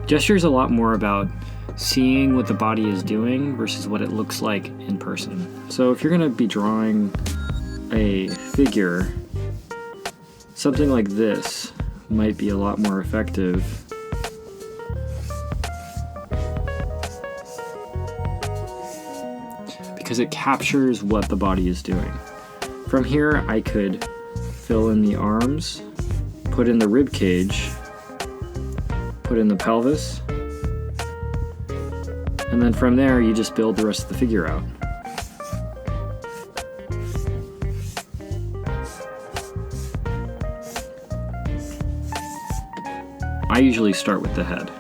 Gesture is a lot more about seeing what the body is doing versus what it looks like in person. So if you're going to be drawing a figure, something like this might be a lot more effective because it captures what the body is doing. From here, I could fill in the arms, put in the rib cage, put in the pelvis, and then from there you just build the rest of the figure out. I usually start with the head.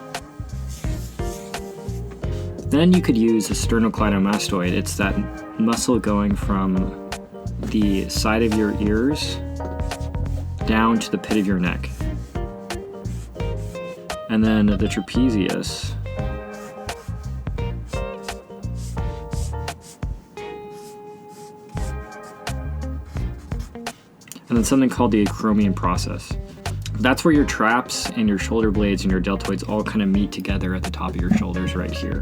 Then you could use a sternocleidomastoid. It's that muscle going from the side of your ears down to the pit of your neck. And then the trapezius. And then something called the acromion process. That's where your traps and your shoulder blades and your deltoids all kind of meet together at the top of your shoulders right here.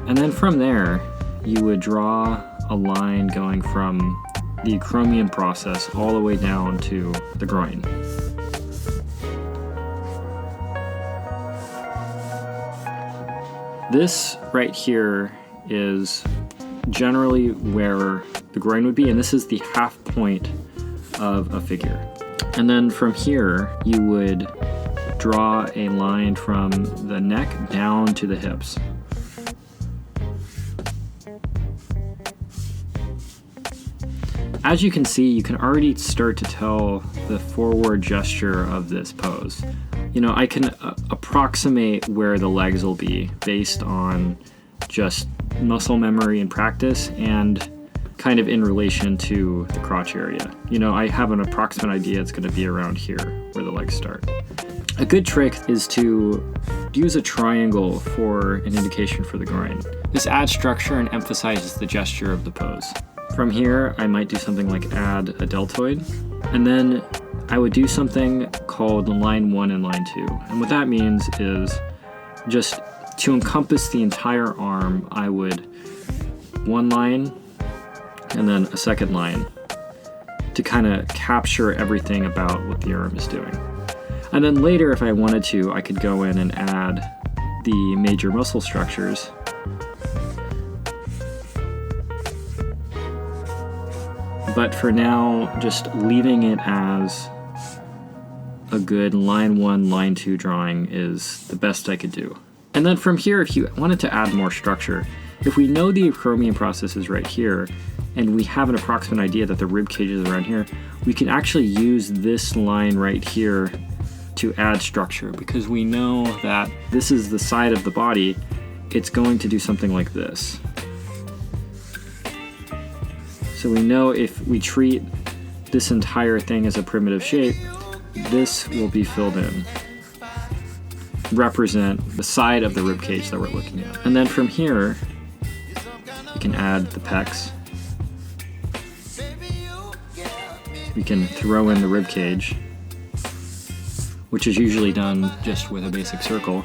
And then from there, you would draw a line going from the acromion process all the way down to the groin. This right here is generally where the groin would be, and this is the half point of a figure. And then from here, you would draw a line from the neck down to the hips. As you can see, you can already start to tell the forward gesture of this pose. You know, I can approximate where the legs will be based on just muscle memory and practice and kind of in relation to the crotch area. You know, I have an approximate idea it's going to be around here where the legs start. A good trick is to use a triangle for an indication for the groin. This adds structure and emphasizes the gesture of the pose. From here, I might do something like add a deltoid, and then I would do something called line 1 and line 2. And what that means is just to encompass the entire arm, I would one line and then a second line to kind of capture everything about what the arm is doing. And then later, if I wanted to, I could go in and add the major muscle structures. But for now, just leaving it as a good line 1, line 2 drawing is the best I could do. And then from here, if you wanted to add more structure, if we know the acromion process is right here, and we have an approximate idea that the rib cage is around here, we can actually use this line right here to add structure, because we know that this is the side of the body. It's going to do something like this. So we know if we treat this entire thing as a primitive shape, this will be filled in, represent the side of the rib cage that we're looking at. And then from here, we can add the pecs. We can throw in the rib cage, which is usually done just with a basic circle.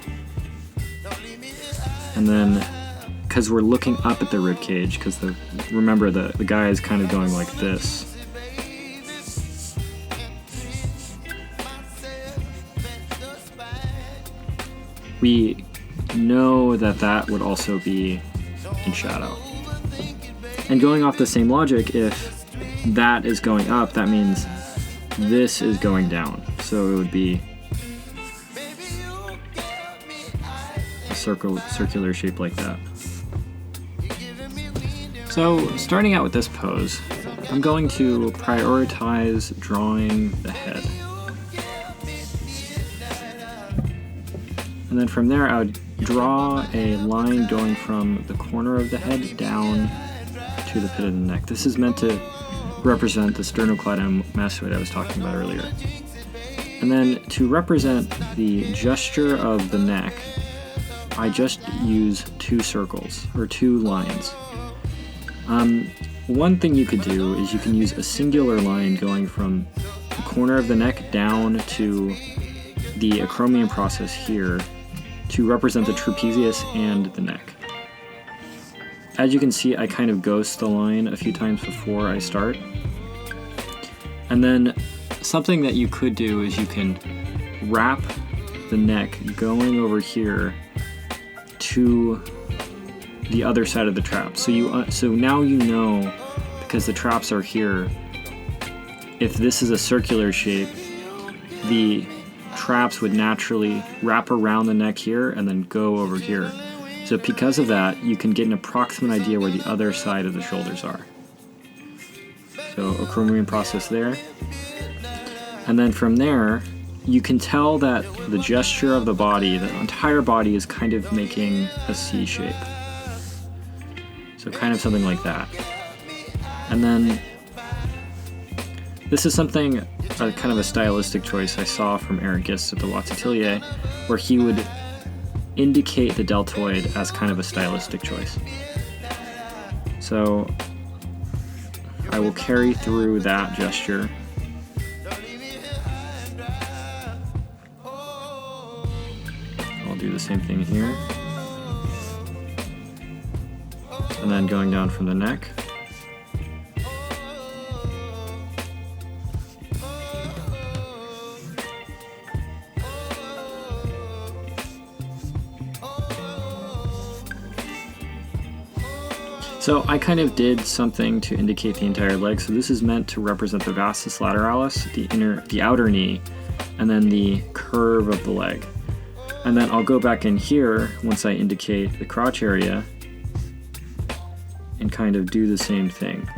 And then, because we're looking up at the rib cage, because remember the guy is kind of going like this. We know that that would also be in shadow. And going off the same logic, if that is going up, that means this is going down. So it would be a circular shape like that. So starting out with this pose, I'm going to prioritize drawing the head. And then from there, I would draw a line going from the corner of the head down to the pit of the neck. This is meant to represent the sternocleidomastoid I was talking about earlier. And then to represent the gesture of the neck, I just use 2 circles, or 2 lines. One thing you could do is you can use a singular line going from the corner of the neck down to the acromion process here, to represent the trapezius and the neck. As you can see, I kind of ghost the line a few times before I start. And then something that you could do is you can wrap the neck going over here to the other side of the trap. So now you know, because the traps are here, if this is a circular shape, the traps would naturally wrap around the neck here and then go over here. So because of that, you can get an approximate idea where the other side of the shoulders are. So a chromating process there. And then from there, you can tell that the gesture of the body, the entire body is kind of making a C shape. So kind of something like that. And then this is something, kind of a stylistic choice I saw from Eric Gist at the Watts Atelier, where he would indicate the deltoid as kind of a stylistic choice. So I will carry through that gesture. I'll do the same thing here. And then going down from the neck. So I kind of did something to indicate the entire leg. So this is meant to represent the vastus lateralis, the outer knee, and then the curve of the leg. And then I'll go back in here once I indicate the crotch area and kind of do the same thing.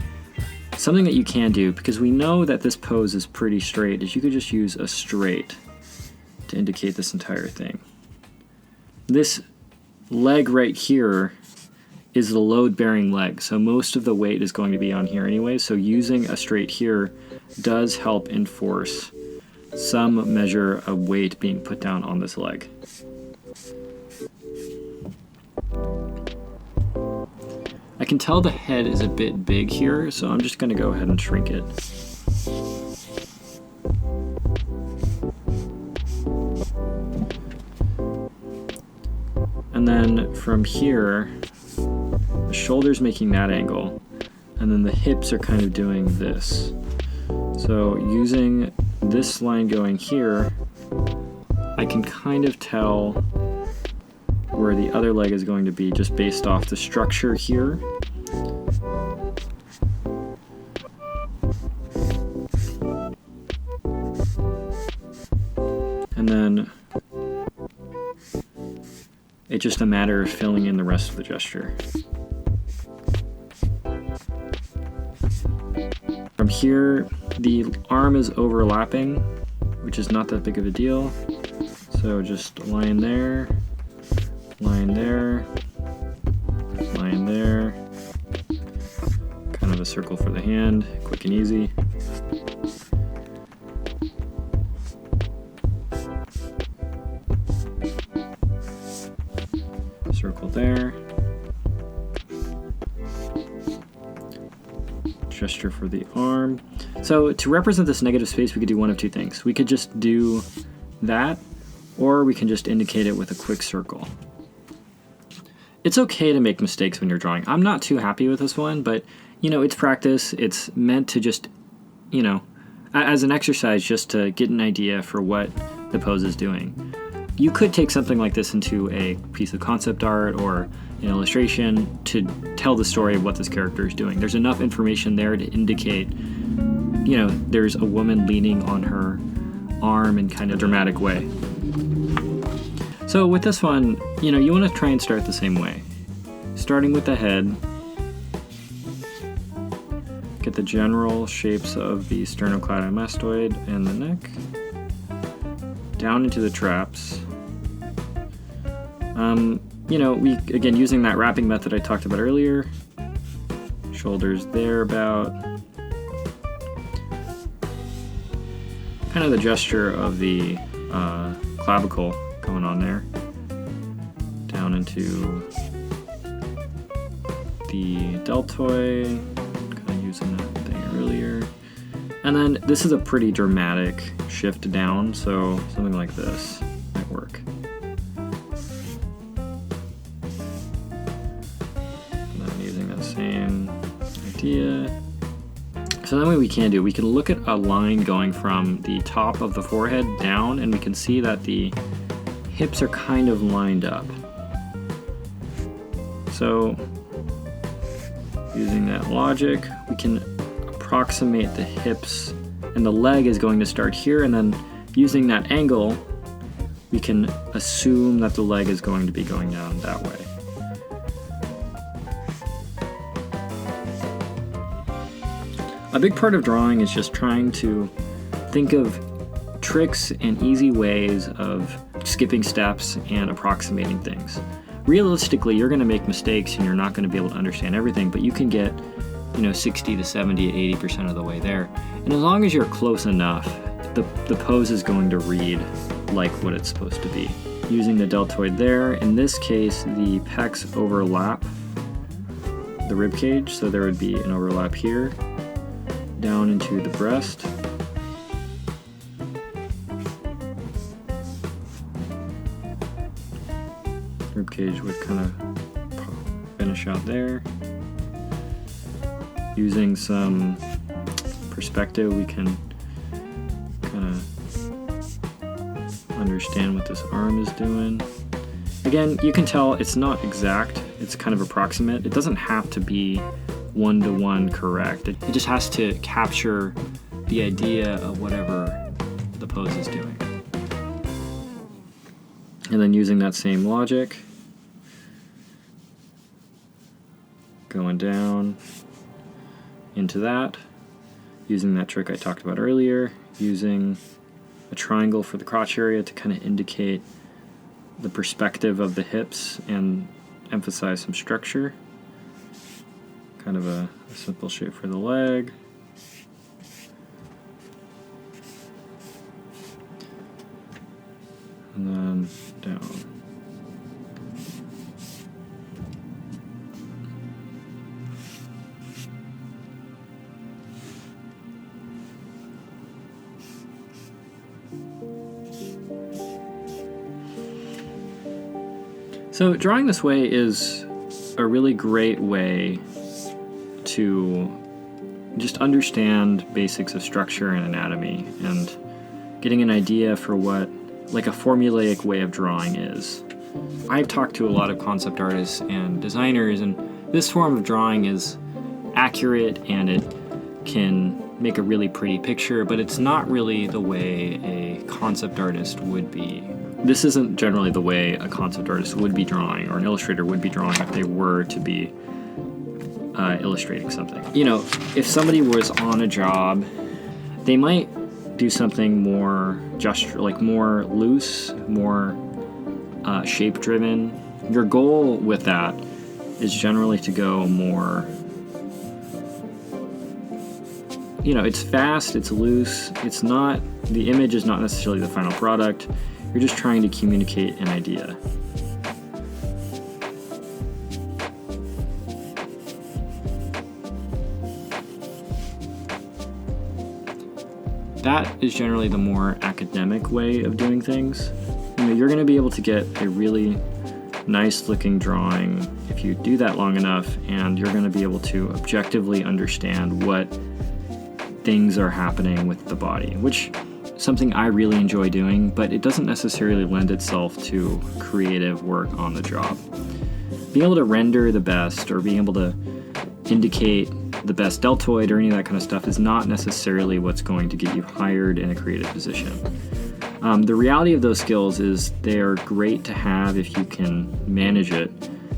Something that you can do, because we know that this pose is pretty straight, is you could just use a straight to indicate this entire thing. This leg right here is the load-bearing leg, so most of the weight is going to be on here anyway, so using a straight here does help enforce some measure of weight being put down on this leg. I can tell the head is a bit big here, so I'm just going to go ahead and shrink it. And then from here, the shoulder's making that angle, and then the hips are kind of doing this. So using this line going here, I can kind of tell where the other leg is going to be just based off the structure here. And then it's just a matter of filling in the rest of the gesture. From here, the arm is overlapping, which is not that big of a deal. So just line there, line there, line there. Kind of a circle for the hand, quick and easy. Circle there. Gesture for the arm. So to represent this negative space, we could do one of two things. We could just do that, or we can just indicate it with a quick circle. It's okay to make mistakes when you're drawing. I'm not too happy with this one, but you know, it's practice. It's meant to just, you know, as an exercise, just to get an idea for what the pose is doing. You could take something like this into a piece of concept art or an illustration to tell the story of what this character is doing. There's enough information there to indicate, you know, there's a woman leaning on her arm in kind of a dramatic way. So with this one, you know, you want to try and start the same way. Starting with the head, get the general shapes of the sternocleidomastoid and the neck, down into the traps. You know, again, using that wrapping method I talked about earlier, shoulders there about, kind of the gesture of the clavicle going on there, down into the deltoid, kind of using that thing earlier. And then this is a pretty dramatic shift down, so something like this might work. idea. So then what we can do, we can look at a line going from the top of the forehead down, and we can see that the hips are kind of lined up. So using that logic, we can approximate the hips, and the leg is going to start here, and then using that angle, we can assume that the leg is going to be going down that way. A big part of drawing is just trying to think of tricks and easy ways of skipping steps and approximating things. Realistically, you're going to make mistakes and you're not going to be able to understand everything, but you can get, 60 to 70 to 80% of the way there. And as long as you're close enough, the pose is going to read like what it's supposed to be. Using the deltoid there, in this case, the pecs overlap the rib cage, so there would be an overlap here, down into the breast. Rib cage would kind of finish out there. Using some perspective, we can kind of understand what this arm is doing. Again, you can tell it's not exact, it's kind of approximate. It doesn't have to be one-to-one correct. It just has to capture the idea of whatever the pose is doing. And then using that same logic, going down into that, using that trick I talked about earlier, using a triangle for the crotch area to kind of indicate the perspective of the hips and emphasize some structure. Kind of a simple shape for the leg. And then down. So drawing this way is a really great way to just understand basics of structure and anatomy and getting an idea for what like a formulaic way of drawing is. I've talked to a lot of concept artists and designers, and this form of drawing is accurate and it can make a really pretty picture, but it's not really the way a concept artist would be. This isn't generally the way a concept artist would be drawing or an illustrator would be drawing if they were to be illustrating something. If somebody was on a job, they might do something more more loose, more shape-driven. Your goal with that is generally to go more, it's fast, it's loose, it's not, the image is not necessarily the final product. You're just trying to communicate an idea. That is generally the more academic way of doing things. You're going to be able to get a really nice looking drawing if you do that long enough, and you're going to be able to objectively understand what things are happening with the body, which is something I really enjoy doing, but it doesn't necessarily lend itself to creative work on the job. Being able to render the best or being able to indicate the best deltoid or any of that kind of stuff is not necessarily what's going to get you hired in a creative position. The reality of those skills is they're great to have if you can manage it,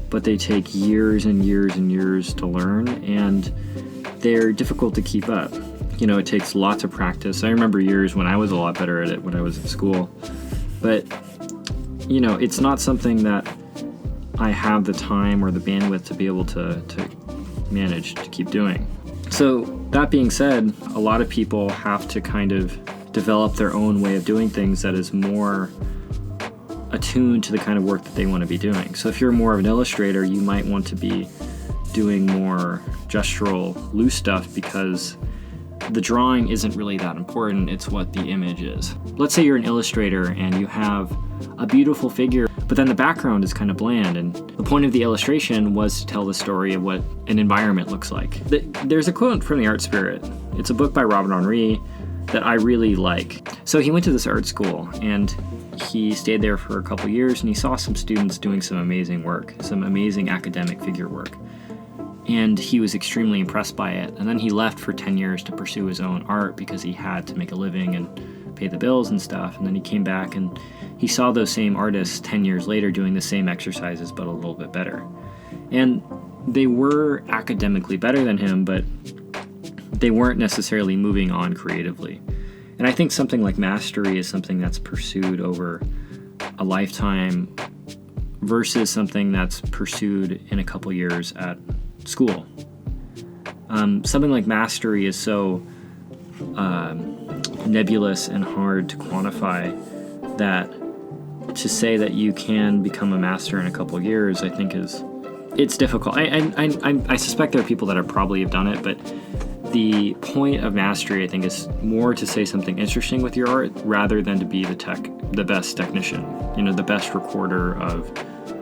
but they take years and years and years to learn, and they're difficult to keep up. It takes lots of practice. I remember years when I was a lot better at it when I was in school, but it's not something that I have the time or the bandwidth to be able to manage to keep doing. So that being said, a lot of people have to kind of develop their own way of doing things that is more attuned to the kind of work that they want to be doing. So if you're more of an illustrator, you might want to be doing more gestural loose stuff because the drawing isn't really that important, it's what the image is. Let's say you're an illustrator and you have a beautiful figure, but then the background is kind of bland, and the point of the illustration was to tell the story of what an environment looks like. There's a quote from The Art Spirit. It's a book by Robert Henri that I really like. So he went to this art school, and he stayed there for a couple years, and he saw some students doing some amazing work, some amazing academic figure work. And he was extremely impressed by it. And then he left for 10 years to pursue his own art because he had to make a living and pay the bills and stuff. And then he came back and he saw those same artists 10 years later doing the same exercises, but a little bit better. And they were academically better than him, but they weren't necessarily moving on creatively. And I think something like mastery is something that's pursued over a lifetime versus something that's pursued in a couple years at school. Something like mastery is so nebulous and hard to quantify that to say that you can become a master in a couple years, I think it's difficult. I suspect there are people that probably have done it, but the point of mastery, I think, is more to say something interesting with your art rather than to be the best technician, the best recorder of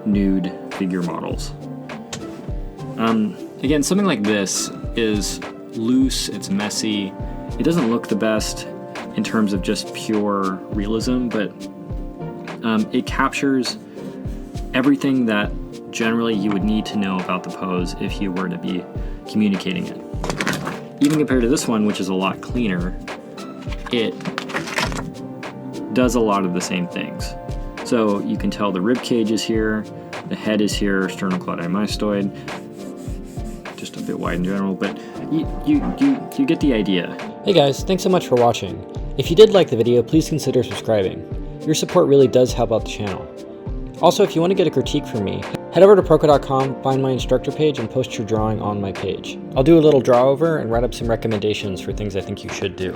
nude figure models. Again, something like this is loose, it's messy, it doesn't look the best in terms of just pure realism, but it captures everything that generally you would need to know about the pose if you were to be communicating it. Even compared to this one, which is a lot cleaner, it does a lot of the same things. So you can tell the rib cage is here, the head is here, sternocleidomastoid, just a bit wide in general, but you get the idea. Hey guys, thanks so much for watching. If you did like the video, please consider subscribing. Your support really does help out the channel. Also, if you want to get a critique from me, head over to Proko.com, find my instructor page, and post your drawing on my page. I'll do a little draw over and write up some recommendations for things I think you should do.